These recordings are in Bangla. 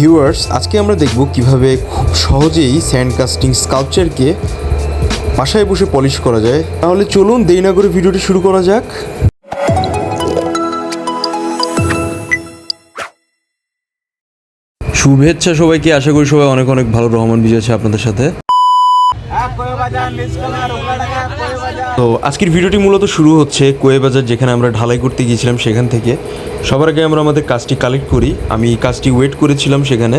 ভিউয়ার্স, আজকে আমরা দেখব কিভাবে খুব সহজেই স্যান্ড কাস্টিং স্কাল্পচারকে বাসায় বসে পলিশ করা যায়। তাহলে চলুন দেরি না করে ভিডিওটি শুরু করা যাক। শুভেচ্ছা সবাইকে, আশা করি সবাই অনেক অনেক ভালো। রহমান বিজয় আছে আপনাদের সাথে। তো আজকের ভিডিওটি মূলত শুরু হচ্ছে কোয়ে বাজার, যেখানে আমরা ঢালাই করতে গিয়েছিলাম সেখান থেকে। সবার আগে আমরা আমাদের কাজটি কালেক্ট করি। আমি কাজটি ওয়েট করেছিলাম, সেখানে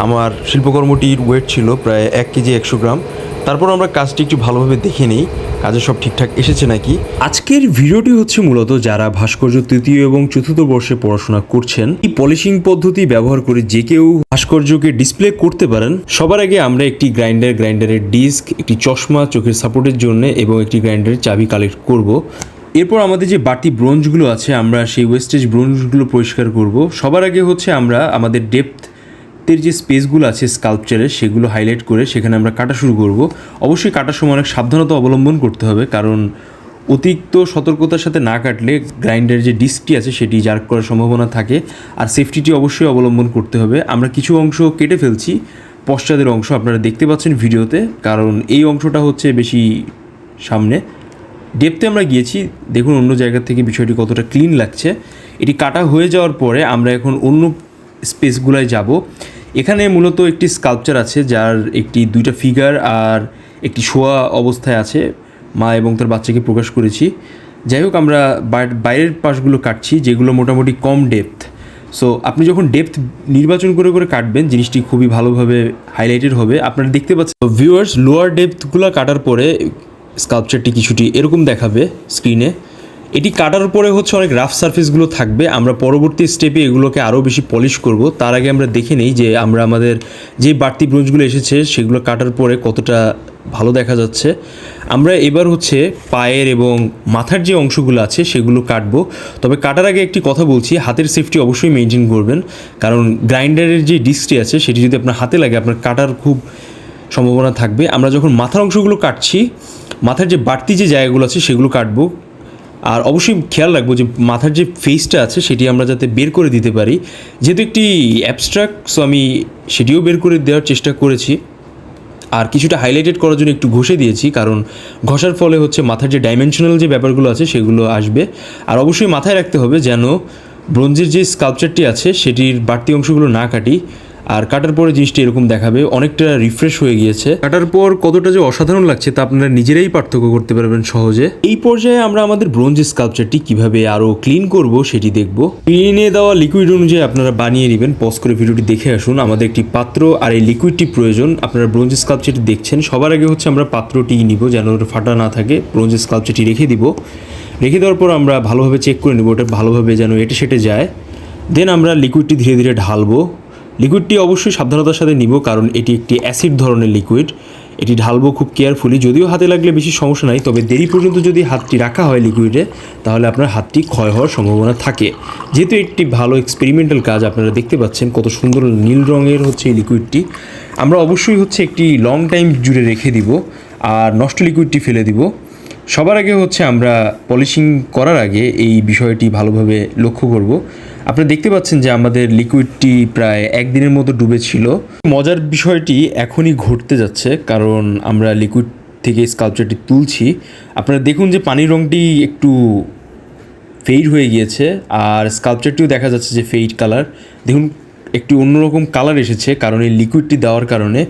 আমার শিল্পকর্মটির ওয়েট ছিল প্রায় 1 কেজি 100 গ্রাম। তারপর আমরা কাজটি একটু ভালোভাবে দেখে নিই কাজে সব ঠিকঠাক এসেছে নাকি। আজকের ভিডিওটি হচ্ছে মূলত যারা ভাস্কর্য তৃতীয় এবং চতুর্থ বর্ষে পড়াশোনা করছেন, এই পলিশিং পদ্ধতি ব্যবহার করে যে কেউ ভাস্কর্যকে ডিসপ্লে করতে পারেন। সবার আগে আমরা একটি গ্রাইন্ডারের ডিস্ক, একটি চশমা চোখের সাপোর্টের জন্য এবং একটি গ্রাইন্ডারের চাবি কালেক্ট করব। এরপর আমাদের যে বাড়তি ব্রোঞ্জগুলো আছে, আমরা সেই ওয়েস্টেজ ব্রোঞ্জগুলো পরিষ্কার করব। সবার আগে হচ্ছে আমরা আমাদের ডেপথের যে স্পেসগুলো আছে স্কাল্পচারে, সেগুলো হাইলাইট করে সেখানে আমরা কাটা শুরু করব। অবশ্যই কাটার সময় অনেক সাবধানতা অবলম্বন করতে হবে, কারণ অতিরিক্ত সতর্কতার সাথে না কাটলে গ্রাইন্ডারের যে ডিস্কটি আছে সেটি জার্ক করার সম্ভাবনা থাকে। আর সেফটিটি অবশ্যই অবলম্বন করতে হবে। আমরা কিছু অংশ কেটে ফেলছি, পশ্চাদের অংশ আপনারা দেখতে পাচ্ছেন ভিডিওতে, কারণ এই অংশটা হচ্ছে বেশি সামনে। ডেপথে আমরা গিয়েছি, দেখুন অন্য জায়গা থেকে বিষয়টি কতটা ক্লিন লাগছে। এটি কাটা হয়ে যাওয়ার পরে আমরা এখন অন্য স্পেসগুলোয় যাব। এখানে মূলত একটি স্কাল্পচার আছে, যার একটি 2টা ফিগার আর একটি শোয়া অবস্থায় আছে, মা এবং তার বাচ্চাকে প্রকাশ করেছি। যাই হোক, আমরা বাইরের পাশগুলো কাটছি, যেগুলো মোটামুটি কম ডেপথ। সো আপনি যখন ডেপথ নির্বাচন করে করে কাটবেন, জিনিসটি খুবই ভালোভাবে হাইলাইটেড হবে। আপনারা দেখতে পাচ্ছেন ভিউয়ার্স, লোয়ার ডেপথগুলো কাটার পরে স্কাল্পচারটি কিছুটি এরকম দেখাবে স্ক্রিনে। এটি কাটার পরে হচ্ছে অনেক রাফ সারফেসগুলো থাকবে। আমরা পরবর্তী স্টেপে এগুলোকে আরও বেশি পলিশ করব। তার আগে আমরা দেখে নিই যে আমরা আমাদের যে বাড়তি ব্রোঞ্জগুলো এসেছে সেগুলো কাটার পরে কতটা ভালো দেখা যাচ্ছে। আমরা এবার হচ্ছে পায়ের এবং মাথার যে অংশগুলো আছে সেগুলো কাটবো। তবে কাটার আগে একটি কথা বলছি, হাতের সেফটি অবশ্যই মেনটেন করবেন, কারণ গ্রাইন্ডারের যে ডিস্কটি আছে সেটি যদি আপনার হাতে লাগে, আপনার কাটার খুব সম্ভাবনা থাকবে। আমরা যখন মাথার অংশগুলো কাটছি, মাথার যে বাড়তি যে জায়গাগুলো আছে সেগুলো কাটবো। আর অবশ্যই খেয়াল রাখবো যে মাথার যে ফেসটা আছে সেটি আমরা যাতে বের করে দিতে পারি। যেহেতু একটি অ্যাবস্ট্রাক্ট, সো আমি সেটিও বের করে দেওয়ার চেষ্টা করেছি। আর কিছুটা হাইলাইটেড করার জন্য একটু ঘষে দিয়েছি, কারণ ঘষার ফলে হচ্ছে মাথার যে ডাইমেনশনাল যে ব্যাপারগুলো আছে সেগুলো আসবে। আর অবশ্যই মাথায় রাখতে হবে যেন ব্রোঞ্জের যে স্কাল্পচারটি আছে সেটির বাড়তি অংশগুলো না কাটি। আর কাটার পরে জিনিসটি এরকম দেখাবে, অনেকটা রিফ্রেশ হয়ে গিয়েছে। কাটার পর কতটা যে অসাধারণ লাগছে তা আপনারা নিজেরাই পার্থক্য করতে পারবেন সহজে। এই পর্যায়ে আমরা আমাদের ব্রোঞ্জ স্কাল্পচারটি কিভাবে আরও ক্লিন করব সেটি দেখব। ক্লিনে দেওয়া লিকুইড অনুযায়ী আপনারা বানিয়ে নেবেন। পজ করে ভিডিওটি দেখে আসুন। আমাদের একটি পাত্র আর এই লিকুইডটি প্রয়োজন। আপনারা ব্রোঞ্জ স্কাল্পচারটি দেখছেন, সবার আগে হচ্ছে আমরা পাত্রটি নিব যেন ওটা ফাটা না থাকে। ব্রোঞ্জ স্কাল্পচারটি রেখে দিব। রেখে দেওয়ার পর আমরা ভালোভাবে চেক করে নেব ওটা ভালোভাবে যেন এটে সেটে যায়। দেন আমরা লিকুইডটি ধীরে ধীরে ঢালবো। লিকুইডটি অবশ্যই সাবধানতার সাথে নিব, কারণ এটি একটি অ্যাসিড ধরনের লিকুইড। এটি ঢালবো খুব কেয়ারফুলি। যদিও হাতে লাগলে বেশি সমস্যা নাই, তবে দেরি পর্যন্ত যদি হাতটি রাখা হয় লিকুইডে, তাহলে আপনার হাতটি ক্ষয় হওয়ার সম্ভাবনা থাকে। যেহেতু একটি ভালো এক্সপেরিমেন্টাল কাজ, আপনারা দেখতে পাচ্ছেন কত সুন্দর নীল রঙের হচ্ছে এই লিকুইডটি। আমরা অবশ্যই হচ্ছে একটি লং টাইম জুড়ে রেখে দিব আর নষ্ট লিকুইডটি ফেলে দিব। সবার আগে হচ্ছে আমরা পলিশিং করার আগে এই বিষয়টি ভালোভাবে লক্ষ্য করব। আপনারা দেখতে পাচ্ছেন যে আমাদের লিকুইডটি প্রায় 1 দিনের মতো ডুবে ছিল। মজার বিষয়টি এখনই ঘটতে যাচ্ছে, কারণ আমরা লিকুইড থেকে স্কাল্পচারটি তুলছি। আপনারা দেখুন যে পানির রঙটি একটু ফেড হয়ে গিয়েছে, আর স্কাল্পচারটিও দেখা যাচ্ছে যে ফেড কালার। দেখুন একটি অন্যরকম কালার এসেছে, কারণ এই লিকুইডটি দেওয়ার কারণে।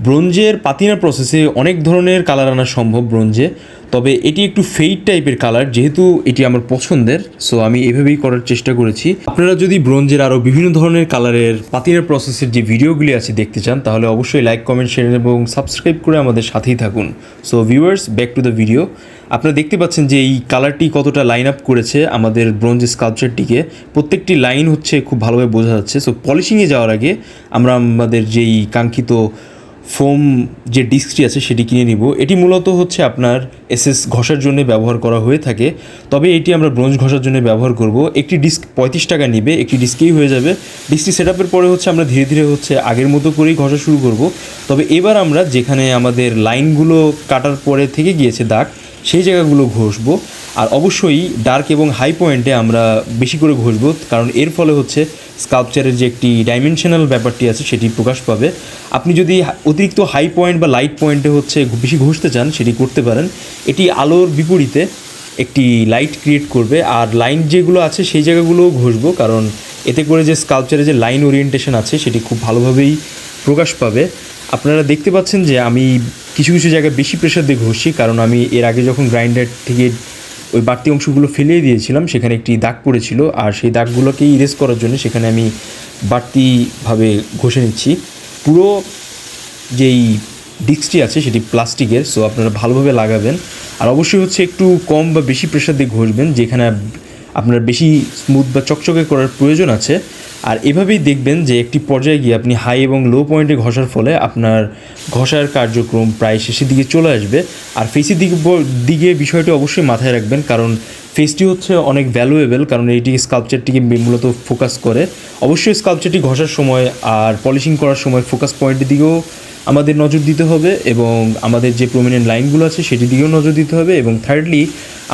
ব্রোঞ্জের পাতিনা প্রসেসে অনেক ধরনের কালার আনা সম্ভব ব্রোঞ্জে, তবে এটি একটু ফেড টাইপের কালার। যেহেতু এটি আমার পছন্দের, সো আমি এভাবেই করার চেষ্টা করেছি। আপনারা যদি ব্রোঞ্জের আরও বিভিন্ন ধরনের কালারের পাতিনা প্রসেসের যে ভিডিওগুলি আছে দেখতে চান, তাহলে অবশ্যই লাইক, কমেন্ট, শেয়ার এবং সাবস্ক্রাইব করে আমাদের সাথেই থাকুন। So viewers, back to the video. আপনারা দেখতে পাচ্ছেন যে এই কালারটি কতটা লাইন আপ করেছে আমাদের ব্রোঞ্জ স্কাল্পচারটিকে। প্রত্যেকটি লাইন হচ্ছে খুব ভালোভাবে বোঝা যাচ্ছে। সো পলিশিংয়ে যাওয়ার আগে আমরা আমাদের যেই কাঙ্ক্ষিত ফোম যে ডিস্কটি আছে সেটি কিনে নিব। এটি মূলত হচ্ছে আপনার এসএস ঘষার জন্য ব্যবহার করা হয়ে থাকে, তবে এটি আমরা ব্রোঞ্জ ঘষার জন্য ব্যবহার করব। একটি ডিস্ক 35 টাকা নেবে, একটি ডিস্কেই হয়ে যাবে। ডিস্কটি সেট আপের পরে হচ্ছে আমরা ধীরে ধীরে হচ্ছে আগের মতো করেই ঘষা শুরু করব। তবে এবার আমরা যেখানে আমাদের লাইনগুলো কাটার পরে থেকে গিয়েছে দাগ, সেই জায়গাগুলো ঘষবো। আর অবশ্যই ডার্ক এবং হাই পয়েন্টে আমরা বেশি করে ঘষবো, কারণ এর ফলে হচ্ছে স্কাল্পচারের যে একটি ডাইমেনশনাল ব্যাপারটি আছে সেটি প্রকাশ পাবে। আপনি যদি অতিরিক্ত হাই পয়েন্ট বা লাইট পয়েন্টে হচ্ছে বেশি ঘষতে চান সেটি করতে পারেন। এটি আলোর বিপরীতে একটি লাইট ক্রিয়েট করবে। আর লাইন যেগুলো আছে সেই জায়গাগুলোও ঘষবো, কারণ এতে করে যে স্কাল্পচারে যে লাইন ওরিয়েন্টেশন আছে সেটি খুব ভালোভাবেই প্রকাশ পাবে। আপনারা দেখতে পাচ্ছেন যে আমি কিছু কিছু জায়গায় বেশি প্রেশার দিয়ে ঘষছি, কারণ আমি এর আগে যখন গ্রাইন্ডার থেকে ওই বাড়তি অংশগুলো ফেলিয়ে দিয়েছিলাম সেখানে একটি দাগ পড়েছিল, আর সেই দাগগুলোকে ইরেজ করার জন্য সেখানে আমি বাড়তিভাবে ঘষে নিচ্ছি। পুরো যেই ডিস্কটি আছে সেটি প্লাস্টিকের, সো আপনারা ভালোভাবে লাগাবেন। আর অবশ্যই হচ্ছে একটু কম বা বেশি প্রেশার দিয়ে ঘষবেন যেখানে আপনার বেশি স্মুথ বা চকচকে করার প্রয়োজন আছে। আর এভাবেই দেখবেন যে একটি পর্যায়ে গিয়ে আপনি হাই এবং লো পয়েন্টে ঘষার ফলে আপনার ঘষার কার্যক্রম প্রায় শেষের দিকে চলে আসবে। আর ফেসের দিকে বিষয়টি অবশ্যই মাথায় রাখবেন, কারণ ফেসটি হচ্ছে অনেক ভ্যালুয়েবল, কারণ এইটি স্কাল্পচারটিকে মূলত ফোকাস করে। অবশ্যই স্কাল্পচারটি ঘষার সময় আর পলিশিং করার সময় ফোকাস পয়েন্টের দিকেও আমাদের নজর দিতে হবে, এবং আমাদের যে প্রমিনেন্ট লাইনগুলো আছে সেটির দিকেও নজর দিতে হবে, এবং থার্ডলি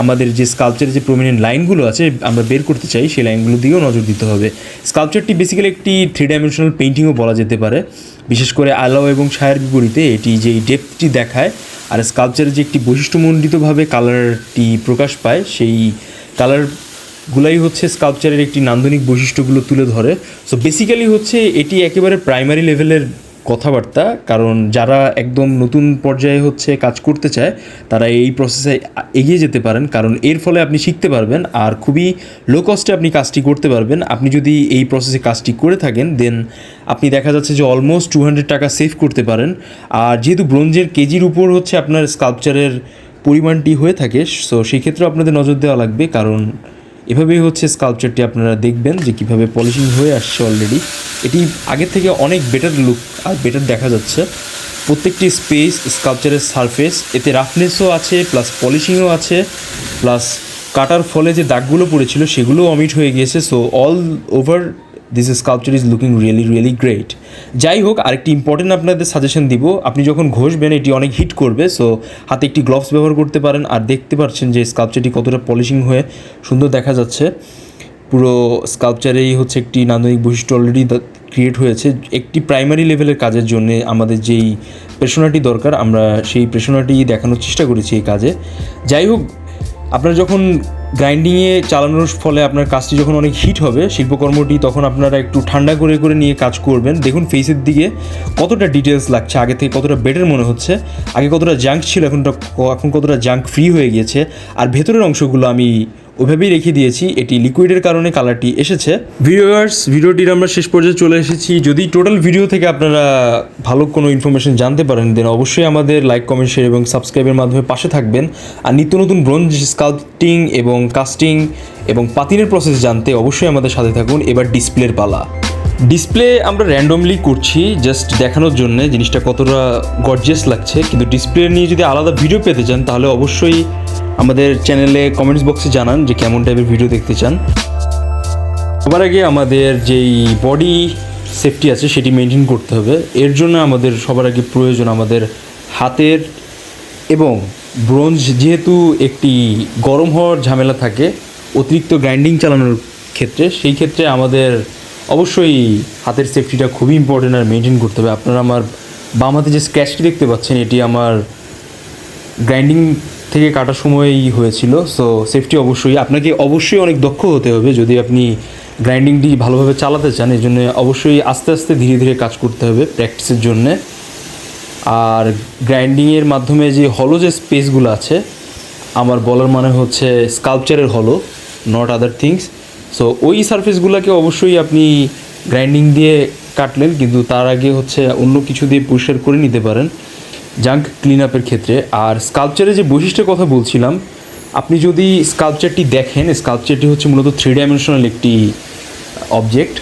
আমাদের যে স্কাল্পচারের যে প্রমিনেন্ট লাইনগুলো আছে আমরা বের করতে চাই সেই লাইনগুলোর দিকেও নজর দিতে হবে। স্কাল্পচারটি বেসিক্যালি একটি 3 ডাইমেনশনাল পেইন্টিংও বলা যেতে পারে, বিশেষ করে আলো এবং ছায়ার বিপরীতে এটি যেই ডেপথটি দেখায় আর স্কাল্পচারের যে একটি বৈশিষ্ট্যমণ্ডিতভাবে কালারটি প্রকাশ পায় সেই কালারগুলাই হচ্ছে স্কাল্পচারের একটি নান্দনিক বৈশিষ্ট্যগুলো তুলে ধরে। সো বেসিক্যালি হচ্ছে এটি একেবারে প্রাইমারি লেভেলের কথাবার্তা, কারণ যারা একদম নতুন পর্যায়ে হচ্ছে কাজ করতে চায় তারা এই প্রসেসে এগিয়ে যেতে পারেন, কারণ এর ফলে আপনি শিখতে পারবেন আর খুবই লো কস্টে আপনি কাজটি করতে পারবেন। আপনি যদি এই প্রসেসে কাজটি করে থাকেন দেন আপনি দেখা যাচ্ছে যে অলমোস্ট 200 টাকা সেভ করতে পারেন। আর যেহেতু ব্রোঞ্জের কেজির উপর হচ্ছে আপনার স্কাল্পচারের পরিমাণটি হয়ে থাকে, সো সেই ক্ষেত্রে আপনাদের নজর দেওয়া লাগবে, কারণ এভাবেই হচ্ছে স্কাল্পচারটি আপনারা দেখবেন যে কীভাবে পলিশিং হয়ে আসছে। অলরেডি এটি আগের থেকে অনেক বেটার লুক আর বেটার দেখা যাচ্ছে। প্রত্যেকটি স্পেস স্কাল্পচারের সারফেস এতে রাফনেসও আছে, প্লাস পলিশিংও আছে, প্লাস কাটার ফলে যে দাগগুলো পড়েছিল সেগুলোও অমিট হয়ে গিয়েছে। So all over this sculpture is looking really great. যাই হোক, আরেকটি ইম্পর্টেন্ট আপনাদের সাজেশন দিব, আপনি যখন ঘষবেন এটি অনেক হিট করবে, সো হাতে একটি গ্লোভস ব্যবহার করতে পারেন। আর দেখতে পাচ্ছেন যে স্কাল্পচারটি কতটা পলিশিং হয়ে সুন্দর দেখা যাচ্ছে। পুরো স্কাল্পচারেই হচ্ছে একটি নান্দনিক বৈশিষ্ট্য অলরেডি ক্রিয়েট হয়েছে। একটি প্রাইমারি লেভেলের কাজের জন্য আমাদের যেই প্রেষণাটি দরকার আমরা সেই প্রেষণাটি দেখানোর চেষ্টা করেছি এই কাজে। যাই হোক, আপনারা যখন গ্রাইন্ডিংয়ে চালানোর ফলে আপনার কাজটি যখন অনেক হিট হবে শিল্পকর্মটি, তখন আপনারা একটু ঠান্ডা করে করে নিয়ে কাজ করবেন। দেখুন ফেসের দিকে কতটা ডিটেলস লাগছে, আগে থেকে কতটা বেটার মনে হচ্ছে। আগে কতটা জাঙ্ক ছিল এখন কতটা জাঙ্ক ফ্রি হয়ে গিয়েছে। আর ভেতরের অংশগুলো আমি ওইভাবেই রেখে দিয়েছি, এটি লিকুইডের কারণে কালারটি এসেছে। ভিডিওটির আমরা শেষ পর্যায়ে চলে এসেছি। যদি টোটাল ভিডিও থেকে আপনারা ভালো কোনো ইনফরমেশন জানতে পারেন দেন অবশ্যই আমাদের লাইক, কমেন্ট, শেয়ার এবং সাবস্ক্রাইবের মাধ্যমে পাশে থাকবেন। আর নিত্য নতুন ব্রোঞ্জ স্কাল্পটিং এবং কাস্টিং এবং পাতিনের প্রসেস জানতে অবশ্যই আমাদের সাথে থাকুন। এবার ডিসপ্লের পালা। ডিসপ্লে আমরা র্যান্ডমলি করছি জাস্ট দেখানোর জন্য জিনিসটা কতটা গর্জিয়াস লাগছে, কিন্তু ডিসপ্লে নিয়ে যদি আলাদা ভিডিও পেতে চান তাহলে অবশ্যই আমাদের চ্যানেলে কমেন্টস বক্সে জানান যে কেমন টাইপের ভিডিও দেখতে চান। সবার আগে আমাদের যেই বডি সেফটি আছে সেটি মেনটেন করতে হবে। এর জন্য আমাদের সবার আগে প্রয়োজন আমাদের হাতের, এবং ব্রোঞ্জ যেহেতু একটি গরম হওয়ার ঝামেলা থাকে অতিরিক্ত গ্রাইন্ডিং চালানোর ক্ষেত্রে, সেই ক্ষেত্রে আমাদের অবশ্যই হাতের সেফটিটা খুবই ইম্পর্টেন্ট আর মেনটেন করতে হবে। আপনারা আমার বাম হাতে যে স্ক্র্যাচটি দেখতে পাচ্ছেন এটি আমার গ্রাইন্ডিং থেকে কাটার সময়ই হয়েছিল। সো সেফটি আপনাকে অবশ্যই অনেক দক্ষ হতে হবে যদি আপনি গ্রাইন্ডিংটি ভালোভাবে চালাতে চান। এই জন্য অবশ্যই আস্তে আস্তে ধীরে ধীরে কাজ করতে হবে প্র্যাকটিসের জন্যে। আর গ্রাইন্ডিংয়ের মাধ্যমে যে হলো যে স্পেসগুলো আছে, আমার বলার মানে হচ্ছে স্কাল্পচারের হলো, নট আদার থিংস। সো ওই সারফেসগুলোকে অবশ্যই আপনি গ্রাইন্ডিং দিয়ে কাটলেন, কিন্তু তার আগে হচ্ছে অন্য কিছু দিয়ে পরিষ্কার করে নিতে পারেন জাঙ্ক ক্লিন আপের ক্ষেত্রে। আর স্কাল্পচারের যে বৈশিষ্ট্যের কথা বলছিলাম, আপনি যদি স্কাল্পচারটি দেখেন, স্কাল্পচারটি হচ্ছে মূলত 3 ডাইমেনশনাল একটি অবজেক্ট।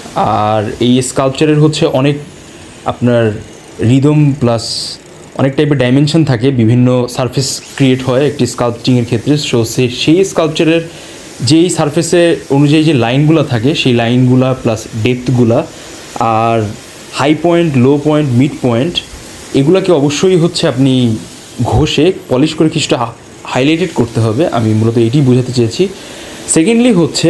আর এই স্কাল্পচারের হচ্ছে অনেক আপনার রিদম প্লাস অনেক টাইপের ডাইমেনশন থাকে, বিভিন্ন সারফেস ক্রিয়েট হয় একটি স্কাল্পটিংয়ের ক্ষেত্রে। সো সেই স্কাল্পচারের যেই সারফেসে অনুযায়ী যে লাইনগুলো থাকে সেই লাইনগুলা প্লাস ডেপথগুলা আর high point, low point, mid point, এগুলাকে অবশ্যই হচ্ছে আপনি ঘষে পলিশ করে কিছুটা হাইলাইটেড করতে হবে, আমি মূলত এটি বোঝাতে চেয়েছি। সেকেন্ডলি হচ্ছে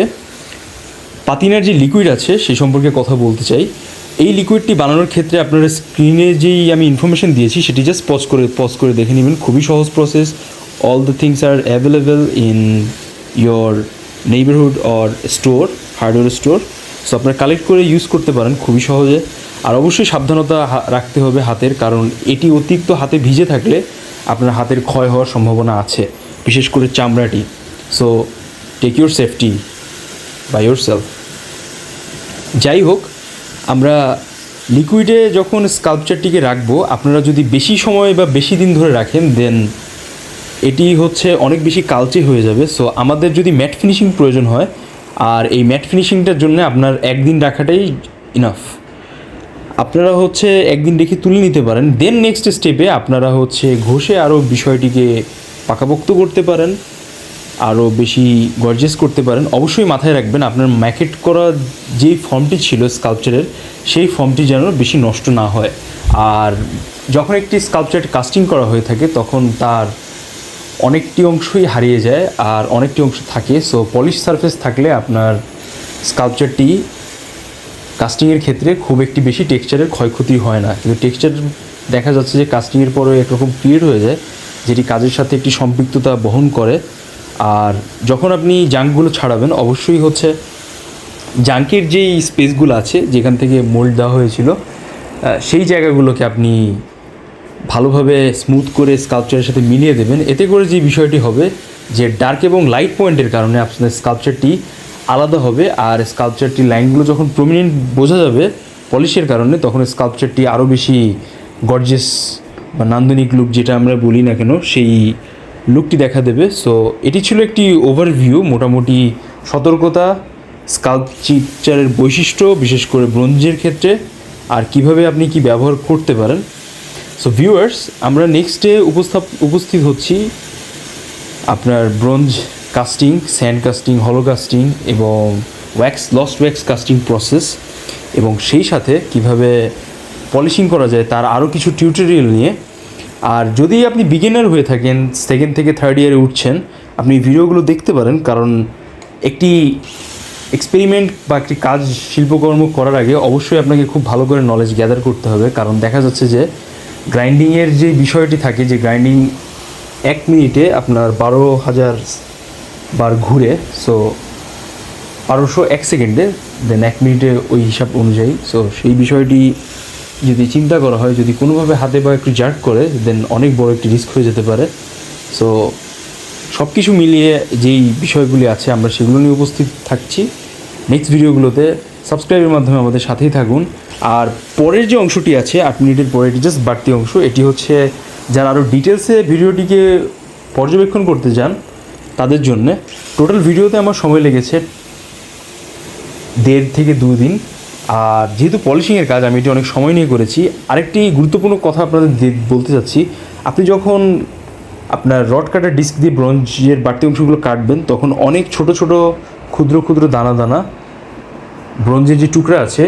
পাতিনার যে লিকুইড আছে সেই সম্পর্কে কথা বলতে চাই। এই লিকুইডটি বানানোর ক্ষেত্রে আপনারা স্ক্রিনে যেই আমি ইনফরমেশন দিয়েছি সেটি জাস্ট পজ করে দেখে নেবেন, খুবই সহজ process. All the things are available in your neighbourhood or store, hardware store. So আপনারা কালেক্ট করে ইউজ করতে পারেন খুবই সহজে। আর অবশ্যই সাবধানতা রাখতে হবে হাতের, কারণ এটি অতিরিক্ত হাতে ভিজে থাকলে আপনার হাতের ক্ষয় হওয়ার সম্ভাবনা আছে, বিশেষ করে চামড়াটি। So take your safety by yourself. যাই হোক, আমরা লিকুইডে যখন স্কাল্পচারটিকে রাখবো, আপনারা যদি বেশি সময় বা বেশি দিন ধরে রাখেন দেন এটি হচ্ছে অনেক বেশি কালচে হয়ে যাবে। সো আমাদের যদি ম্যাট ফিনিশিং প্রয়োজন হয়, আর এই ম্যাট ফিনিশিংটার জন্য আপনার একদিন রাখাটাই ইনাফ। আপনারা হচ্ছে একদিন রেখে তুলে নিতে পারেন, দেন নেক্সট স্টেপে আপনারা হচ্ছে ঘষে আরও বিষয়টিকে পাকাপোক্ত করতে পারেন, আরও বেশি গর্জিয়াস করতে পারেন। অবশ্যই মাথায় রাখবেন আপনার ম্যাকেট করা যেই ফর্মটি ছিল স্কাল্পচারের, সেই ফর্মটি যেন বেশি নষ্ট না হয়। আর যখন একটি স্কাল্পচার কাস্টিং করা হয়ে থাকে তখন তার অনেকটি অংশই হারিয়ে যায় আর অনেকটি অংশ থাকে। সো পলিশ সারফেস থাকলে আপনার স্কাল্পচারটি কাস্টিংয়ের ক্ষেত্রে খুব একটি বেশি টেক্সচারের ক্ষয়ক্ষতি হয় না। কিন্তু টেক্সচার দেখা যাচ্ছে যে কাস্টিংয়ের পরে একরকম ক্রিয়েট হয়ে যায়, যেটি কাজের সাথে একটি সম্পৃক্ততা বহন করে। আর যখন আপনি জাঙ্কগুলো ছাড়াবেন, অবশ্যই হচ্ছে জাঙ্কের যেই স্পেসগুলো আছে যেখান থেকে মোল্ড দেওয়া হয়েছিল সেই জায়গাগুলোকে আপনি ভালোভাবে স্মুথ করে স্কাল্পচারের সাথে মিলিয়ে দেবেন। এতে করে যে বিষয়টি হবে যে ডার্ক এবং লাইট পয়েন্টের কারণে আপনার স্কাল্পচারটি আলাদা হবে, আর স্কাল্পচারটির লাইনগুলো যখন প্রমিনেন্ট বোঝা যাবে পলিশের কারণে, তখন স্কাল্পচারটি আরও বেশি গর্জিয়াস বা নান্দনিক লুক যেটা আমরা বলি না কেন, সেই লুকটি দেখা দেবে। সো এটি ছিল একটি ওভারভিউ, মোটামুটি সতর্কতা, স্কাল্পচারের বৈশিষ্ট্য বিশেষ করে ব্রোঞ্জের ক্ষেত্রে, আর কিভাবে আপনি কি ব্যবহার করতে পারেন। সো ভিউয়ার্স, আমরা নেক্সট ডে উপস্থিত হচ্ছি আপনার ব্রোঞ্জ কাস্টিং, স্যান্ড কাস্টিং, হলো কাস্টিং এবং লস্ট ওয়্যাক্স কাস্টিং প্রসেস, এবং সেই সাথে কিভাবে পলিশিং করা যায় তার আরও কিছু টিউটোরিয়াল নিয়ে। আর যদি আপনি বিগিনার হয়ে থাকেন, সেকেন্ড থেকে থার্ড ইয়ারে উঠছেন, আপনি ভিডিওগুলো দেখতে পারেন, কারণ একটি এক্সপেরিমেন্ট বা একটি কাজ শিল্পকর্ম করার আগে অবশ্যই আপনাকে খুব ভালো করে নলেজ গ্যাদার করতে হবে। কারণ দেখা যাচ্ছে যে গ্রাইন্ডিংয়ের যে বিষয়টি থাকে, যে গ্রাইন্ডিং 1 মিনিটে আপনার 12,000 বার ঘুরে, সো 1200 1 সেকেন্ডে, দেন 1 মিনিটে ওই হিসাব অনুযায়ী। সো সেই বিষয়টি যদি চিন্তা করা হয়, যদি কোনোভাবে হাতে বা একটু জার্ক করে, দেন অনেক বড় একটি রিস্ক হয়ে যেতে পারে। সো সব কিছু মিলিয়ে যেই বিষয়গুলি আছে আমরা সেগুলো নিয়ে উপস্থিত থাকছি নেক্সট ভিডিওগুলোতে। সাবস্ক্রাইবের মাধ্যমে আমাদের সাথেই থাকুন। আর পরের যে অংশটি আছে 8 মিনিটের পরে, এটি জাস্ট বাড়তি অংশ। এটি হচ্ছে যারা আরও ডিটেলসে ভিডিওটিকে পর্যবেক্ষণ করতে চান তাদের জন্যে। টোটাল ভিডিওতে আমার সময় লেগেছে 1.5 থেকে 2 দিন। আর যেহেতু পলিশিংয়ের কাজ আমি এটি অনেক সময় নিয়ে করেছি। আরেকটি গুরুত্বপূর্ণ কথা আপনাদের বলতে চাচ্ছি, আপনি যখন আপনার রড কাটার ডিস্ক দিয়ে ব্রোঞ্জের বাড়তি অংশগুলো কাটবেন, তখন অনেক ছোট ছোট ক্ষুদ্র ক্ষুদ্র দানা দানা ব্রোঞ্জের যে টুকরা আছে,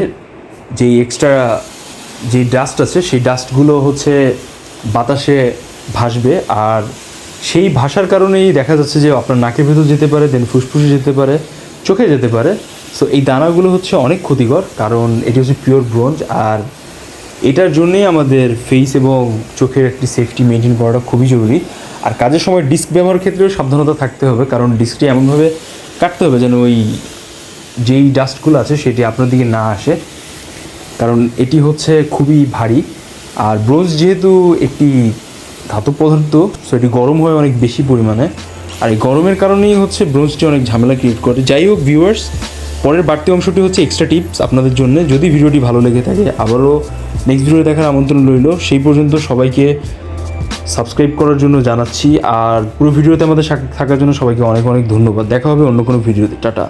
যেই এক্সট্রা যেই ডাস্ট আছে, সেই ডাস্টগুলো হচ্ছে বাতাসে ভাসবে। আর সেই ভাসার কারণেই দেখা যাচ্ছে যে আপনার নাকের ভেতর যেতে পারে, দেন ফুসফুসে যেতে পারে, চোখে যেতে পারে। সো এই দানাগুলো হচ্ছে অনেক ক্ষতিকর, কারণ এটি হচ্ছে পিওর ব্রোঞ্জ। আর এটার জন্যেই আমাদের ফেস এবং চোখের একটি সেফটি মেনটেন করাটা খুবই জরুরি। আর কাজের সময় ডিস্ক ব্যবহারের ক্ষেত্রেও সাবধানতা থাকতে হবে, কারণ ডিস্কটি এমনভাবে কাটতে হবে যেন ওই যেই ডাস্টগুলো আছে সেটি আপনার দিকে না আসে, কারণ এটি হচ্ছে খুবই ভারী। আর ব্রোঞ্জ যেহেতু একটি ধাতব পদার্থ, সো এটি গরম হয় অনেক বেশি পরিমাণে, আর এই গরমের কারণেই হচ্ছে ব্রোঞ্জটি অনেক ঝামেলা ক্রিয়েট করে। যাই হোক ভিউয়ার্স, পরের বাড়তি অংশটি হচ্ছে এক্সট্রা টিপস আপনাদের জন্য। যদি ভিডিওটি ভালো লেগে থাকে, আবারও নেক্সট ভিডিও দেখার আমন্ত্রণ রইল। সেই পর্যন্ত সবাইকে সাবস্ক্রাইব করার জন্য জানাচ্ছি, আর পুরো ভিডিওতে আমাদের থাকার জন্য সবাইকে অনেক অনেক ধন্যবাদ। দেখা হবে অন্য কোনো ভিডিওতে। টাটা।